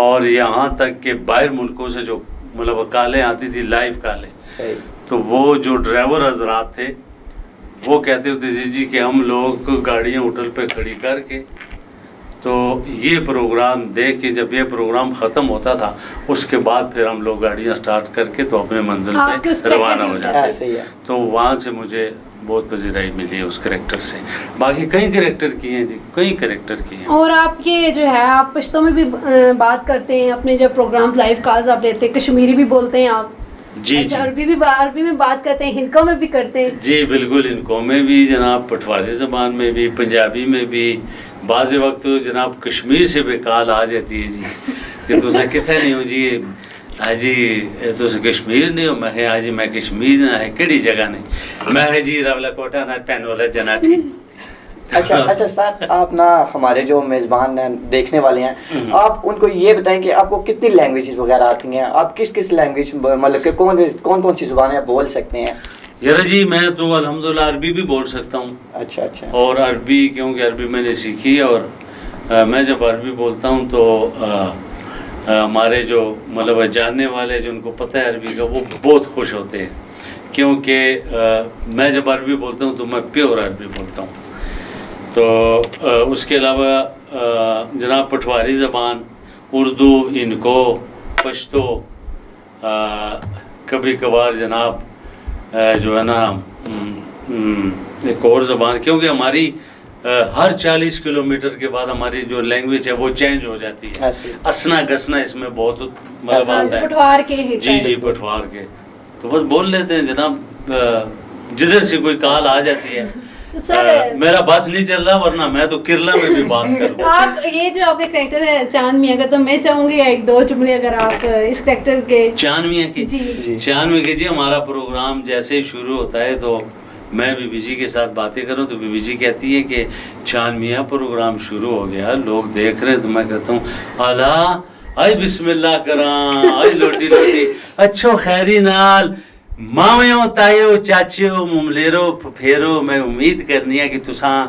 اور یہاں تک کہ باہر ملکوں سے جو مطلب کالیں آتی تھی لائیو کالیں, صحیح, تو وہ جو ڈرائیور حضرات تھے وہ کہتے ہوتے تھے جی کہ ہم لوگ گاڑیاں ہوٹل پہ کھڑی کر کے تو یہ پروگرام دیکھ کے جب یہ پروگرام ختم ہوتا تھا اس کے بعد پھر ہم لوگ گاڑیاں سٹارٹ کر کے تو اپنے منزل پہ روانہ ہو جاتے تھے. تو وہاں سے مجھے بہت پذیرائی ملی ہے اس کریکٹر سے. باقی کئی کریکٹر کیے ہیں جی, کئی کریکٹر کیے ہیں. اور آپ یہ جو ہے آپ پشتوں میں بھی بات کرتے ہیں, اپنے جب پروگرام لائیو کالز آپ لیتے ہیں, کشمیری بھی بولتے ہیں آپ؟ جی اچھا, عربی میں بات کرتے ہیں, ہندکوں میں بھی کرتے ہیں؟ جی بالکل, ہندکوں میں بھی جناب, پٹواری زبان میں بھی, پنجابی میں بھی. بعض وقت جناب کشمیر سے بھی کال آ جاتی ہے جی کہ تسا کتنے نہیں ہو جی, ہاں جی تس کشمیر نہیں ہو. میں ہاں جی میں کشمیر نہ ہے کہڑی جگہ نہیں. میں جی راولا کوٹا نہ پینولا جناٹھی. اچھا سر, آپ نا ہمارے جو میزبان ہیں دیکھنے والے ہیں, آپ ان کو یہ بتائیں کہ آپ کو کتنی لینگویجز وغیرہ آتی ہیں, آپ کس لینگویج مطلب کہ کون سی زبانیں آپ بول سکتے ہیں؟ یار جی میں تو الحمدللہ عربی بھی بول سکتا ہوں. اچھا, اور عربی کیونکہ عربی میں نے سیکھی ہے, اور میں جب عربی بولتا ہوں تو ہمارے جو مطلب جاننے والے جن کو پتہ ہے عربی کا وہ بہت خوش ہوتے ہیں, کیونکہ میں جب عربی بولتا ہوں تو میں پیور عربی بولتا ہوں. تو اس کے علاوہ جناب پٹواری زبان, اردو, ہندکو, پشتو, کبھی کبھار جناب جو ہے نا ایک اور زبان, کیونکہ ہماری ہر 40 کلومیٹر کے بعد ہماری جو لینگویج ہے وہ چینج ہو جاتی ہے. اسنا گسنا اس میں بہت مطلب آتا ہے. پٹوار کے جی پٹوار کے, تو بس بول لیتے ہیں جناب, جدھر سے کوئی کال آ جاتی ہے. میرا بس نہیں چل رہا ورنہ میں تو کرلا میں بھی بات کروں. آپ یہ جو آپ کے کریکٹر ہے چاند میاں کا, تو میں چاہوں گی ایک دو جملے اگر آپ اس کریکٹر کے. چاند میاں کی؟ جی چاند میاں کی جی, ہمارا پروگرام جیسے ہی شروع ہوتا ہے تو میں بی بی جی کے ساتھ باتیں کروں تو بی بی جی کہتی ہے کہ چاند میاں پروگرام شروع ہو گیا, لوگ دیکھ رہے ہیں. تو میں کہتا ہوں اعلیٰ آئی بسم اللہ کراں, آئی لوٹی لوٹی, اچھو خیری نال ماویوں تائیو چاچیو مملیرو پھیرو. میں امید کرنی ہے کہ تساں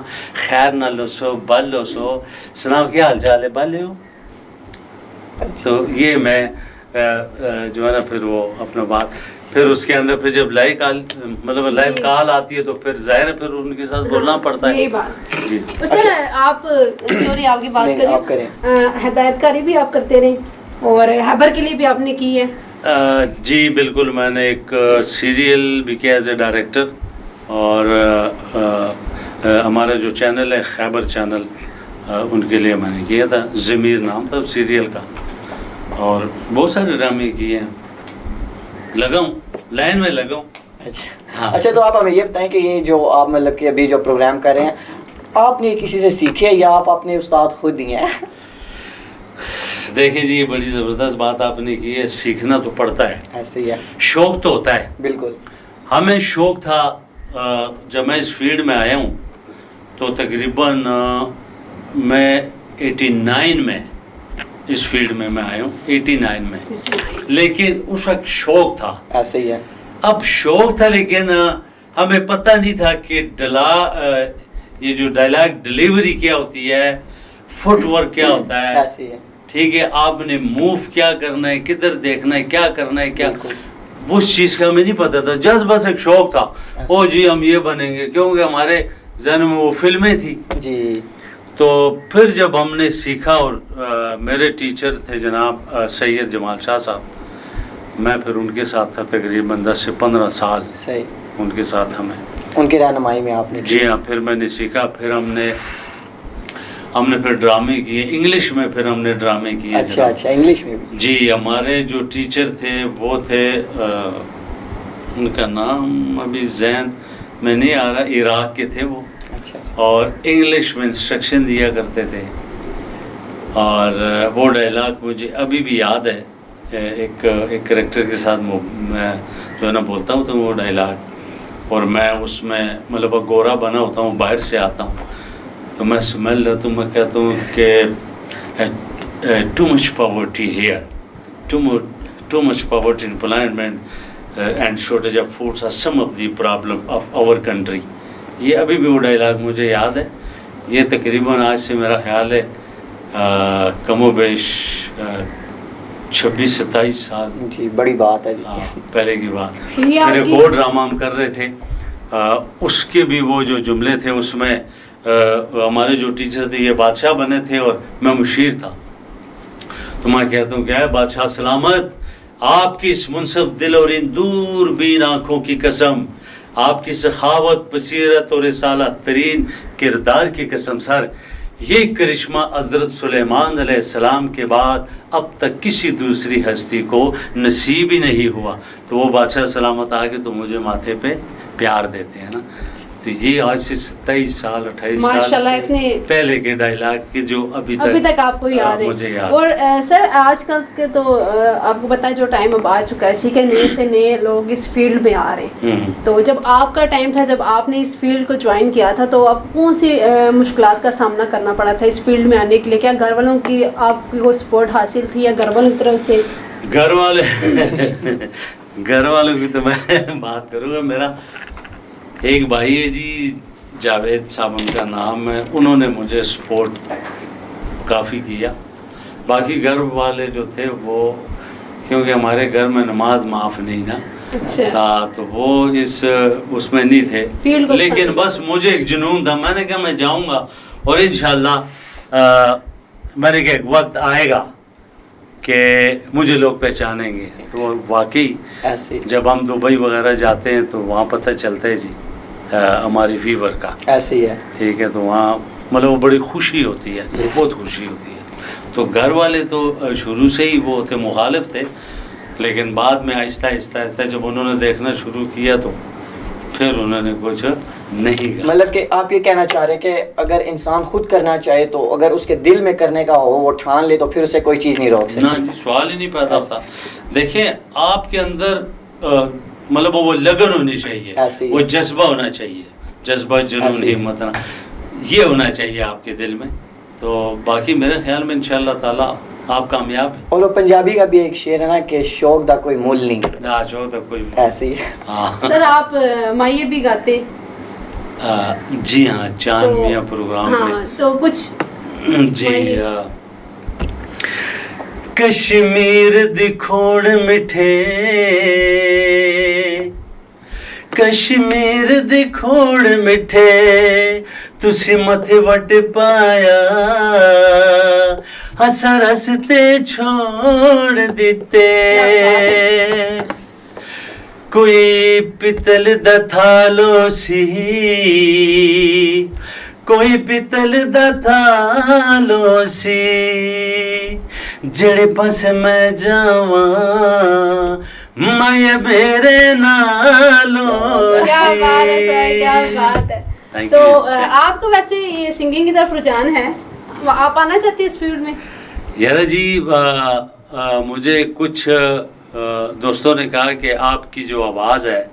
خیر نہ لو سو, بل لو سو. سناؤ کیا حال چال ہے, بل ہو؟ تو یہ میں جو ہے نا پھر وہ اپنا بات, پھر اس کے اندر پھر جب لائیو کال مطلب لائیو کال آتی ہے تو پھر ظاہر ہے پھر ان کے ساتھ بولنا پڑتا ہے. یہی بات. جی سر آپ سوری آپ کی بات کریں, ہدایت کاری بھی آپ کرتے رہے اور خیبر کے لیے بھی آپ نے کی ہے؟ جی بالکل, میں نے ایک سیریل بھی کیا ایز اے ڈائریکٹر, اور ہمارا جو چینل ہے خیبر چینل, ان کے لیے میں نے کیا تھا. ضمیر نام تھا سیریل کا, اور بہت سارے ڈرامے کیے ہیں. لگا ہوں لائن میں لگا ہوں. اچھا تو آپ ہمیں یہ بتائیں کہ یہ جو آپ مطلب کہ ابھی جو پروگرام کر رہے ہیں, آپ نے کسی سے سیکھے یا آپ اپنے استاد خود دیے ہیں؟ دیکھیں جی یہ بڑی زبردست بات آپ نے کی ہے, سیکھنا تو پڑتا ہے, ایسے ہی ہے, شوق تو ہوتا ہے. بالکل, ہمیں شوق تھا. جب میں اس فیلڈ میں آیا ہوں تو تقریباً میں 89 میں اس فیلڈ میں آیا ہوں, 89 میں. لیکن اس وقت شوق تھا. ایسے ہی ہے. اب شوق تھا لیکن ہمیں پتہ نہیں تھا کہ یہ جو ڈائلاگ ڈیلیوری کیا ہوتی ہے, فٹ ورک کیا ہوتا ہے. ایسے ہی ہے. ٹھیک ہے, آپ نے موو کیا کرنا ہے, کدھر دیکھنا ہے, کیا کرنا ہے, کیا, اس چیز کا ہمیں نہیں پتا تھا. جس بس ایک شوق تھا, او جی ہم یہ بنیں گے, کیونکہ ہمارے ذہن میں وہ فلمیں تھی. جی. تو پھر جب ہم نے سیکھا, اور میرے ٹیچر تھے جناب سید جمال شاہ صاحب, میں پھر ان کے ساتھ تھا تقریباً 10 سے 15 سال. صحیح. ان کے ساتھ ان کی رہنمائی میں آپ نے. جی ہاں, پھر میں نے سیکھا. پھر ہم نے پھر ڈرامے کیے انگلش میں, پھر ہم نے ڈرامے کیے. اچھا انگلش میں بھی. جی, ہمارے جو ٹیچر تھے وہ تھے, ان کا نام ابھی ذہن میں نہیں آ رہا, عراق کے تھے وہ. اچھا. اور انگلش میں انسٹرکشن دیا کرتے تھے, اور وہ ڈائلاگ مجھے ابھی بھی یاد ہے. ایک کریکٹر کے ساتھ میں جو ہے نا بولتا ہوں تو وہ ڈائلاگ, اور میں اس میں مطلب گورا بنا ہوتا ہوں, باہر سے آتا ہوں تو میں سمیل لیتا ہوں, میں کہتا ہوں کہ too much poverty here, too much poverty unemployment and shortage of foods are some of the problem of our country. یہ ابھی بھی وہ ڈائلاگ مجھے یاد ہے. یہ تقریباً آج سے میرا خیال ہے کم و بیش 26-27 سال جی بڑی بات ہے ہاں پہلے کی بات. یہ میرے آپ کی کو ڈرامہ ہم کر رہے تھے, اس کے بھی وہ جو جملے تھے اس میں ہمارے جو ٹیچر تھے یہ بادشاہ بنے تھے اور میں مشیر تھا. تو میں کہتا ہوں کیا ہے بادشاہ سلامت, آپ کی اس منصف دل اور ان دور بین آنکھوں کی قسم, آپ کی سخاوت بصیرت اور رسالت ترین کردار کی قسم سر, یہ کرشمہ حضرت سلیمان علیہ السلام کے بعد اب تک کسی دوسری ہستی کو نصیب ہی نہیں ہوا. تو وہ بادشاہ سلامت آ کے تو مجھے ماتھے پہ پیار دیتے ہیں نا. تو یہ آج سے 27 سال 28 ماشاءاللہ سال اتنے پہلے کے ڈائلاگ کے جو ابھی تک آپ کو یاد ہے. مجھے یاد. اور سر آج کل کے تو آپ کو پتا ہے جو ٹائم اب آ چکا ہے, ٹھیک ہے, نئے سے نئے لوگ اس فیلڈ میں آ رہے ہیں. تو جب آپ کا ٹائم تھا, جب آپ نے اس فیلڈ کو جوائن کیا تھا, تو آپ کون سی مشکلات کا سامنا کرنا پڑا تھا اس فیلڈ میں آنے کے لیے؟ کیا گھر والوں کی آپ کو سپورٹ حاصل تھی یا گھر والوں کی طرف سے؟ گھر والوں کی تو میں بات کروں گا. میرا ایک بھائی ہے جی جاوید صاحب ان کا نام ہے, انہوں نے مجھے سپورٹ کافی کیا. باقی گھر والے جو تھے وہ, کیونکہ ہمارے گھر میں نماز معاف نہیں نا, تو وہ اس میں نہیں تھے. لیکن بس مجھے ایک جنون تھا, میں نے کہا میں جاؤں گا اور انشاءاللہ میں نے کہا ایک وقت آئے گا کہ مجھے لوگ پہچانیں گے. تو واقعی جب ہم دبئی وغیرہ جاتے ہیں تو وہاں پتہ چلتا ہے جی ہماری فیور کا ایسے ہی ہے, ٹھیک ہے. تو وہاں مطلب وہ بڑی خوشی ہوتی ہے, بہت خوشی ہوتی ہے. تو گھر والے تو شروع سے ہی وہ تھے, مخالف تھے, لیکن بعد میں آہستہ آہستہ جب انہوں نے دیکھنا شروع کیا تو پھر انہوں نے کچھ نہیں کہا. مطلب کہ آپ یہ کہنا چاہ رہے کہ اگر انسان خود کرنا چاہے تو اگر اس کے دل میں کرنے کا ہو, وہ ٹھان لے, تو پھر اسے کوئی چیز نہیں روک سکتی. نا جی, سوال ہی نہیں پیدا ہوتا. دیکھیں آپ کے اندر مطلب وہ لگن ہونی چاہیے, وہ جذبہ ہونا چاہیے, جذبہ جنون ہمت نا, یہ ہونا چاہیے آپ کے دل میں. تو باقی میرے خیال میں انشاءاللہ تعالیٰ آپ کامیاب ہیں. اور وہ پنجابی کا بھی ایک شعر ہے نا کہ شوق دا کوئی مول نہیں, شوق دا کوئی ایسے ہی. سر آپ مائیے بھی گاتے؟ جی ہاں, چاند میاں پروگرام میں تو کچھ جی. کشمیر دی کھوڑ مٹھے, کشمیر دی کھوڑ مٹھے, تسی متھے وٹ پایا, ہسا رستے چھوڑ دیتے, کوئی پتل دا تھالو سی, کوئی پتل دا تھالو سی, جڑے پاس میں جاواں میں میرے نالو سی. کیا بات ہے. تو آپ کو ویسے یہ سنگنگ کی طرف رجحان ہے, آپ آنا چاہتے ہیں اس فیلڈ میں؟ یار جی مجھے کچھ دوستوں نے کہا کہ آپ کی جو آواز ہے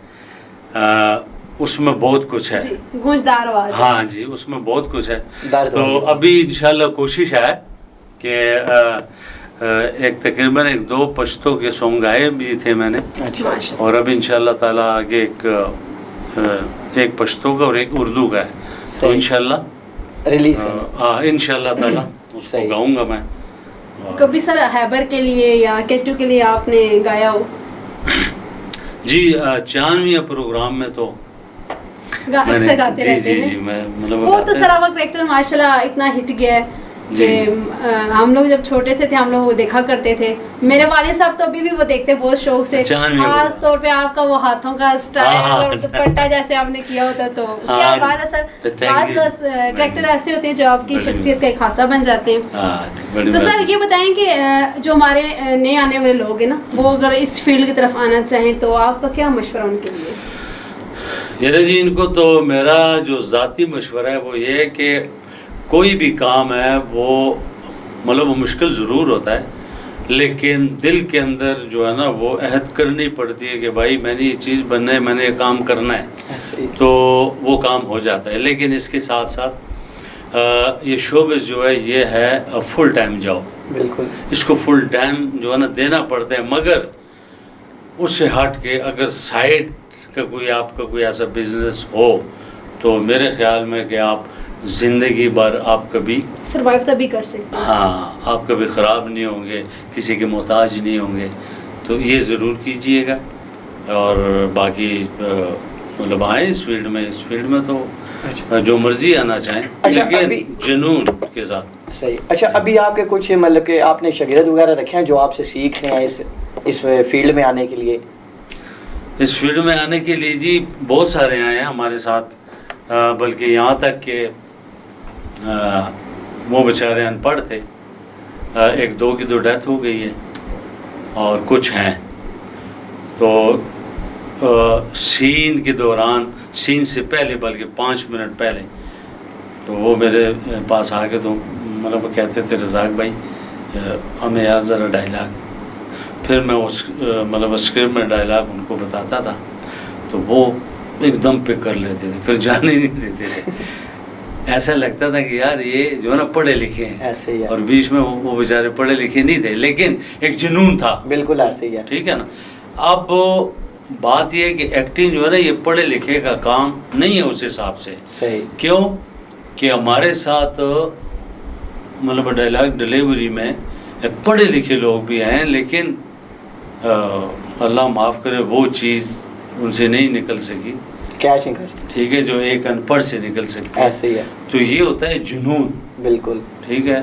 اس میں بہت کچھ ہے, گونجدار آواز. ہاں جی, اس میں بہت کچھ ہے. تو ابھی انشاءاللہ کوشش ہے کہ ایک تقریباً 2 پشتو کے سونگ گائے بھی تھے میں نے, اور اب انشاءاللہ تعالیٰ آگے ایک پشتو کا اور ایک اردو کا ہے. تو انشاءاللہ ریلیز انشاءاللہ تعالیٰ اس کو گاؤں گا میں. کبھی سر خیبر کے لیے یا کیٹو کے لیے آپ نے گایا ہو؟ جی, چانویہ پروگرام میں تو اکثر گاتے رہتے ہیں. وہ تو سر آپ کا کریکٹر ماشاءاللہ اتنا ہٹ گیا ہے کہ ہم لوگ جب چھوٹے سے تھے ہم لوگ وہ دیکھا کرتے تھے. میرے والد صاحب تو ابھی بھی وہ دیکھتے بہت شوق سے, خاص طور پہ آپ کا وہ ہاتھوں کا اسٹائل اور دوپٹہ جیسے آپ نے کیا ہوتا. تو کیا بات ہے سر, بعض بس کریکٹر ایسے ہوتے ہیں جو آپ کی شخصیت کا ایک خاصہ بن جاتے ہیں. تو سر یہ بتائیں کہ جو ہمارے نئے آنے والے لوگ ہیں نا, وہ اگر اس فیلڈ کی طرف آنا چاہیں تو آپ کا کیا مشورہ ان کے لیے؟ یار جی, ان کو تو میرا جو ذاتی مشورہ ہے وہ یہ ہے کہ کوئی بھی کام ہے وہ مطلب وہ مشکل ضرور ہوتا ہے, لیکن دل کے اندر جو ہے نا وہ عہد کرنی پڑتی ہے کہ بھائی میں نے یہ چیز بننا ہے, میں نے یہ کام کرنا ہے, تو وہ کام ہو جاتا ہے. لیکن اس کے ساتھ ساتھ یہ شوبز جو ہے یہ ہے فل ٹائم جاب, بالکل اس کو فل ٹائم جو ہے نا دینا پڑتا ہے. مگر اس سے ہٹ کے اگر سائڈ کا کوئی آپ کا کوئی ایسا بزنس ہو تو میرے خیال میں کہ آپ زندگی بھر آپ کبھی سروائیو تبھی کر سکتے ہیں. ہاں آپ کبھی خراب نہیں ہوں گے, کسی کے محتاج نہیں ہوں گے. تو یہ ضرور کیجئے گا. اور باقی مطلب آئیں اس فیلڈ میں تو جو مرضی آنا چاہیں, لیکن جنون کے ساتھ. صحیح. اچھا, ابھی آپ کے کچھ مطلب کہ آپ نے شاگرد وغیرہ رکھے ہیں جو آپ سے سیکھ رہے ہیں اس فیلڈ میں آنے کے لیے؟ اس فیلڈ میں آنے کے لیے جی بہت سارے آئے ہیں ہمارے ساتھ, بلکہ یہاں تک کہ وہ بیچارے ان پڑھ تھے, 1-2 کی تو ڈیتھ ہو گئی ہے, اور کچھ ہیں تو سین کے دوران, سین سے پہلے بلکہ 5 منٹ پہلے تو وہ میرے پاس آ کے تو مطلب کہتے تھے رزاق بھائی ہمیں یار ذرا ڈائلاگ. پھر میں اس مطلب اسکرپٹ میں ڈائلاگ ان کو بتاتا تھا تو وہ ایک دم پک کر لیتے تھے, پھر جانے نہیں دیتے تھے. ایسا لگتا تھا کہ یار یہ جو ہے نا پڑھے لکھے ہیں, ایسے ہی ہے. اور بیچ میں وہ بیچارے پڑھے لکھے نہیں تھے, لیکن ایک جنون تھا. بالکل ایسے ہی ہے. ٹھیک ہے نا. اب بات یہ ہے کہ ایکٹنگ جو ہے نا یہ پڑھے لکھے کا کام نہیں ہے اس حساب سے. صحیح. کیوں کہ ہمارے ساتھ مطلب ڈائلاگ ڈلیوری میں پڑھے لکھے لوگ بھی ہیں, لیکن اللہ معاف کرے وہ چیز ان سے نہیں نکل سکی, کیچ نہیں کر سکتے. ٹھیک ہے, جو ایک ان پڑھ سے نکل سکتے. ایسے ہی ہے. تو یہ ہوتا ہے جنون. بالکل. ٹھیک ہے.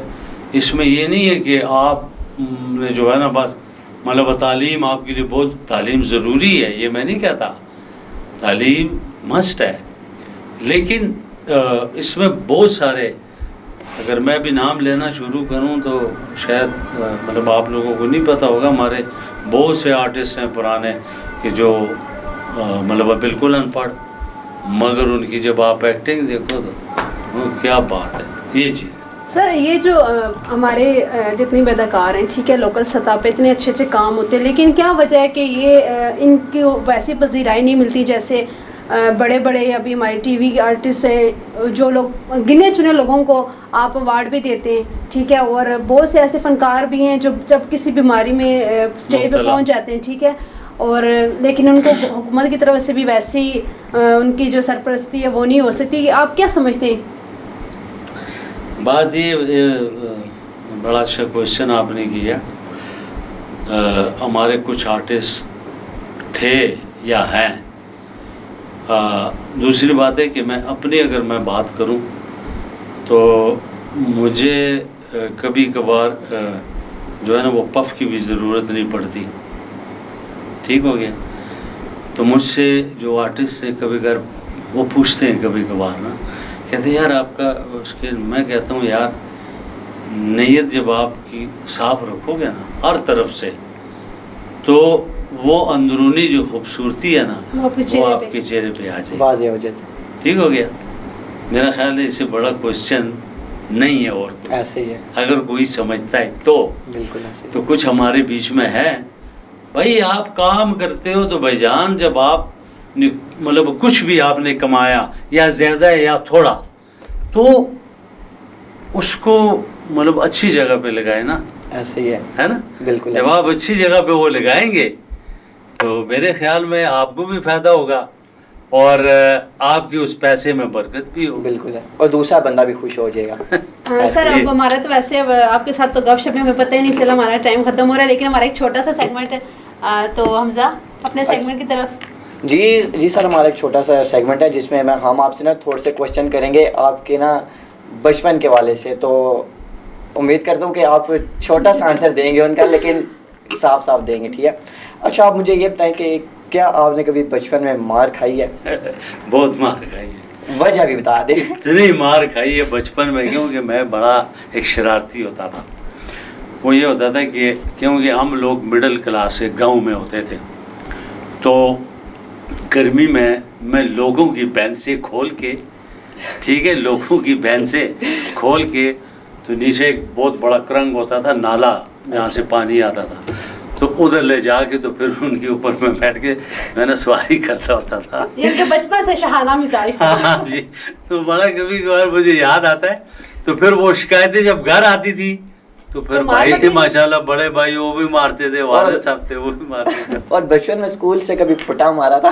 اس میں یہ نہیں ہے کہ آپ نے جو ہے نا بس مطلب تعلیم آپ کے لیے بہت تعلیم ضروری ہے, یہ میں نہیں کہتا, تعلیم مسٹ ہے, لیکن اس میں بہت سارے, اگر میں بھی نام لینا شروع کروں تو شاید مطلب آپ لوگوں کو نہیں پتہ ہوگا, ہمارے بہت سے آرٹسٹ ہیں پرانے کہ جو مطلب بالکل ان پڑھ, مگر ان کی جب آپ ایکٹنگ دیکھو تو کیا بات ہے یہ چیز. سر یہ جو ہمارے جتنے بھی اداکار ہیں, ٹھیک ہے, لوکل سطح پہ اتنے اچھے اچھے کام ہوتے ہیں, لیکن کیا وجہ ہے کہ یہ ان کو ویسی پذیرائی نہیں ملتی جیسے بڑے بڑے ابھی ہمارے ٹی وی کے آرٹسٹ ہیں, جو لوگ گنے چنے لوگوں کو آپ ایوارڈ بھی دیتے ہیں, ٹھیک ہے, اور بہت سے ایسے فنکار بھی ہیں جو جب کسی بیماری میں اسٹیج پہ پہنچ جاتے ہیں, ٹھیک ہے, اور لیکن ان کو حکومت کی طرف سے بھی ویسی ان کی جو سرپرستی ہے وہ نہیں ہو سکتی. آپ کیا سمجھتے ہیں؟ بات یہ بڑا اچھا کوشچن آپ نے کیا. ہمارے کچھ آرٹسٹ تھے یا ہیں. دوسری بات ہے کہ میں اپنی اگر میں بات کروں تو مجھے کبھی کبھار جو ہے نا وہ پف کی بھی ضرورت نہیں پڑتی. ٹھیک ہو گیا. تو مجھ سے جو آرٹسٹ ہیں کبھی کبھار وہ پوچھتے ہیں کبھی کبھار نا, کہتے ہیں یار آپ کا اس کے, میں کہتا ہوں یار نیت جب آپ کی صاف رکھو گے نا ہر طرف سے تو وہ اندرونی جو خوبصورتی ہے نا وہ آپ کے چہرے پہ آ جائے, واضح ہو جاتی. ٹھیک ہو گیا. میرا خیال ہے اس سے بڑا کوشچن نہیں ہے. اور ایسے ہی ہے. اگر کوئی سمجھتا ہے تو بالکل ایسے. تو کچھ ہمارے بیچ میں ہے بھائی, آپ کام کرتے ہو تو بھائی جان جب آپ مطلب کچھ بھی آپ نے کمایا یا زیادہ ہے یا تھوڑا, تو اس کو مطلب اچھی جگہ پہ لگائے نا. ایسے ہی ہے نا. بالکل. جب آپ اچھی جگہ پہ وہ لگائیں گے تو میرے خیال میں آپ کو بھی فائدہ ہوگا اور آپ کی اس پیسے میں برکت بھی ہوگی. بالکل ہے, اور دوسرا بندہ بھی خوش ہو جائے گا. سر اب ہمارا تو ویسے آپ کے ساتھ تو گپ شپ میں ہمیں پتہ ہی نہیں چلا, ہمارا ٹائم ختم ہو رہا ہے, لیکن ہمارا ایک چھوٹا سا سیگمنٹ ہے. تو حمزہ اپنے سیگمنٹ کی طرف. جی سر, ہمارا ایک چھوٹا سا سیگمنٹ ہے جس میں ہم آپ سے نا تھوڑے سے کوشچن کریں گے آپ کے نا بچپن کے والے سے. تو امید کرتا ہوں کہ آپ چھوٹا سا آنسر دیں گے ان کا, لیکن صاف دیں گے. ٹھیک ہے. اچھا, آپ مجھے یہ بتائیں کہ کیا آپ نے کبھی بچپن میں مار کھائی ہے؟ بہت مار کھائی ہے. وجہ بھی بتا دیں. اتنی مار کھائی ہے بچپن میں کیونکہ میں بڑا ایک شرارتی ہوتا تھا. وہ یہ ہوتا تھا کہ کیونکہ ہم لوگ مڈل کلاس سے گاؤں میں ہوتے تھے, تو گرمی میں لوگوں کی بینسیں کھول کے, ٹھیک ہے, لوگوں کی بینسیں کھول کے, تو نیچے ایک بہت بڑا کرنگ ہوتا تھا, نالا جہاں سے پانی آتا تھا, تو ادھر لے جا کے تو پھر ان کے اوپر میں بیٹھ کے میں نے سواری کرتا ہوتا تھا. یہ بچپن سے شہانہ مزاج تھا. ہاں جی. تو بڑا کبھی کبھار مجھے یاد آتا ہے. تو پھر وہ شکایتیں جب گھر آتی تھی تو پھر بھائی تھے ماشاءاللہ, بڑے بھائی وہ بھی مارتے تھے, والد صاحب تھے وہ بھی مارتے تھے. اور بچپن میں اسکول سے کبھی پھٹا مارا تھا؟